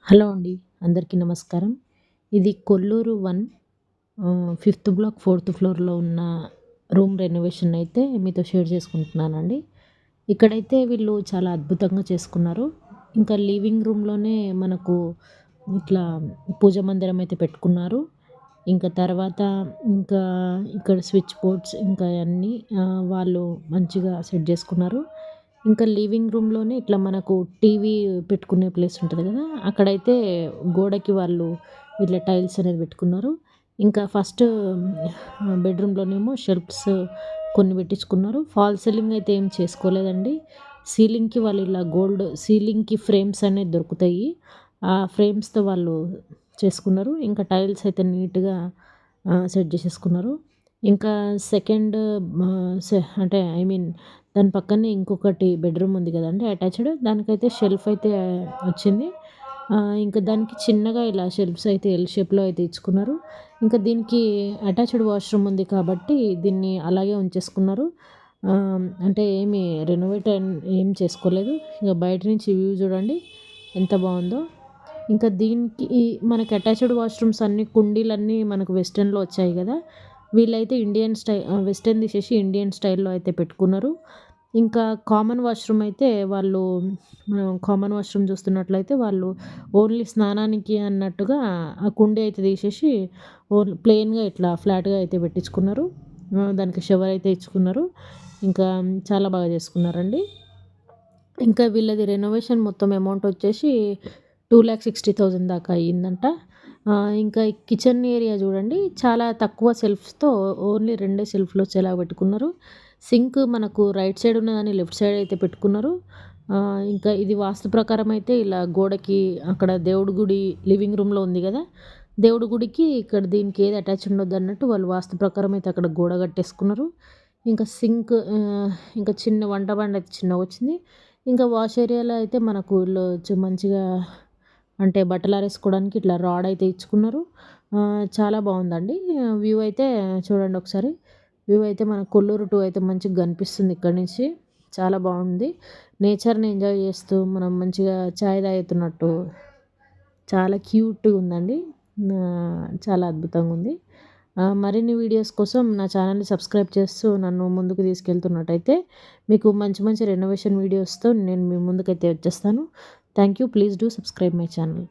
Hello అండి. అందరికీ నమస్కారం. ఇది కొల్లూరు 1 ఫిఫ్త్ బ్లాక్, ఫోర్త్ ఫ్లోర్‌లో ఉన్న రూమ్ రెనోవేషన్ అయితే మీతో షేర్ చేసుకుంటున్నానండి. ఇక్కడైతే వీళ్ళు చాలా అద్భుతంగా చేసుకున్నారు. ఇంకా లివింగ్ రూమ్‌లోనే మనకు ఇట్లా పూజ మందిరం అయితే పెట్టుకున్నారు. ఇంకా తర్వాత ఇంకా ఇక్కడ స్విచ్ బోర్డ్స్ ఇంకా అయన్నీ వాళ్ళు మంచిగా సెట్ చేసుకున్నారు. ఇంకా లివింగ్ రూమ్‌లోనే ఇట్లా మనకు టీవీ పెట్టుకునే ప్లేస్ ఉంటది గదా! అక్కడైతే గోడకి వాళ్ళు ఇట్లా టైల్స్ అనేది పెట్టుకున్నారు. ఇంకా ఫస్ట్ బెడ్‌రూమ్‌లోనేమో షెల్ఫ్స్ కొన్ని పెట్టించుకున్నారు. ఫాల్ సీలింగ్ అయితే ఏం చేసుకోలేదండి. సీలింగ్‌కి వాళ్ళు ఇలా గోల్డ్ సీలింగ్‌కి ఫ్రేమ్స్ అనేది దొరుకుతాయి. ఆ ఫ్రేమ్స్‌తో వాళ్ళు చేసుకున్నారు. ఇంకా టైల్స్ అయితే నీట్‌గా సెట్ చేసేసుకున్నారు. ఇంకా సెకండ్ అంటే ఐ మీన్ దాని పక్కనే ఇంకొకటి బెడ్‌రూమ్ ఉంది గదండీ అటాచ్‌డ్. దానికైతే షెల్ఫ్ అయితే వచ్చింది. ఇంకా దానికి చిన్నగా ఇలా షెల్ఫ్స్ అయితే ఎల్ షేప్‌లో అయితే ఇచ్చుకున్నారు. ఇంకా దీనికి అటాచ్‌డ్ వాష్‌రూమ్ ఉంది కాబట్టి దీన్ని అలాగే ఉంచేసుకున్నారు. అంటే ఏమి రెనోవేట్ ఏం చేసుకోలేదు. ఇగ బయట నుంచి వ్యూ చూడండి ఎంత బావుందో. ఇంకా దీనికి మనకి అటాచ్‌డ్ వాష్‌రూమ్స్ అన్నీ కుండీలన్నీ మనకు వెస్టర్న్‌లో వచ్చాయి గదా! వీళ్ళైతే వెస్టర్న్ తీసేసి ఇండియన్ స్టైల్‌లో అయితే పెట్టుకున్నారు. ఇంకా కామన్ వాష్‌రూమ్ అయితే వాళ్ళు కామన్ వాష్‌రూమ్ చూస్తున్నట్లయితే వాళ్ళు ఓన్లీ స్నానానికి అన్నట్టుగా ఆ కుండీ అయితే తీసేసి ప్లెయిన్‌గా ఇట్లా ఫ్లాట్‌గా అయితే పెట్టించుకున్నారు. దానికి షవర్ అయితే ఇచ్చుకున్నారు. ఇంకా చాలా బాగా చేసుకున్నారండి. ఇంకా వీళ్ళది రెనోవేషన్ మొత్తం అమౌంట్ వచ్చేసి 2,60,000 దాకా అయ్యిందంట. ఇంకా కిచెన్ ఏరియా చూడండి చాలా తక్కువ సెల్ఫ్స్‌తో ఓన్లీ 2 సెల్ఫ్‌లు వచ్చేలాగా పెట్టుకున్నారు. సింక్ మనకు రైట్ సైడ్ ఉన్నదాన్ని లెఫ్ట్ సైడ్ అయితే పెట్టుకున్నారు. ఇంకా ఇది వాస్తు ప్రకారం అయితే ఇలా గోడకి అక్కడ దేవుడి గుడి లివింగ్ రూమ్‌లో ఉంది గదా! దేవుడి గుడికి ఇక్కడ దీనికి ఏది అటాచ్ ఉండొద్దన్నట్టు వాళ్ళు వాస్తు ప్రకారం అయితే అక్కడ గోడ కట్టేసుకున్నారు. ఇంకా సింక్ ఇంకా చిన్న వంట బండ అయితే చిన్నగొచ్చింది. ఇంకా వాష్ ఏరియాలో అయితే మనకు మంచిగా అంటే బట్టలారేసుకోవడానికి ఇట్లా రాడ్ అయితే ఇచ్చుకున్నారు. చాలా బావుందండి. వ్యూ అయితే చూడండి ఒకసారి. వ్యూ అయితే మన కొల్లూరు 2 అయితే మంచిగా కనిపిస్తుంది ఇక్కడి నుంచి. చాలా బావుంది. నేచర్‌ని ఎంజాయ్ చేస్తూ మనం మంచిగా చాయ్ తాగుతున్నట్టు చాలా క్యూట్‌గా ఉందండి. చాలా అద్భుతంగుంది. మరిన్ని వీడియోస్ కోసం నా ఛానెల్‌ని సబ్స్క్రైబ్ చేస్తూ నన్ను ముందుకు తీసుకెళ్తున్నట్టయితే మీకు మంచి మంచి రెనోవేషన్ వీడియోస్‌తో నేను మీ ముందుకైతే వచ్చేస్తాను. Thank you. Please do subscribe my channel.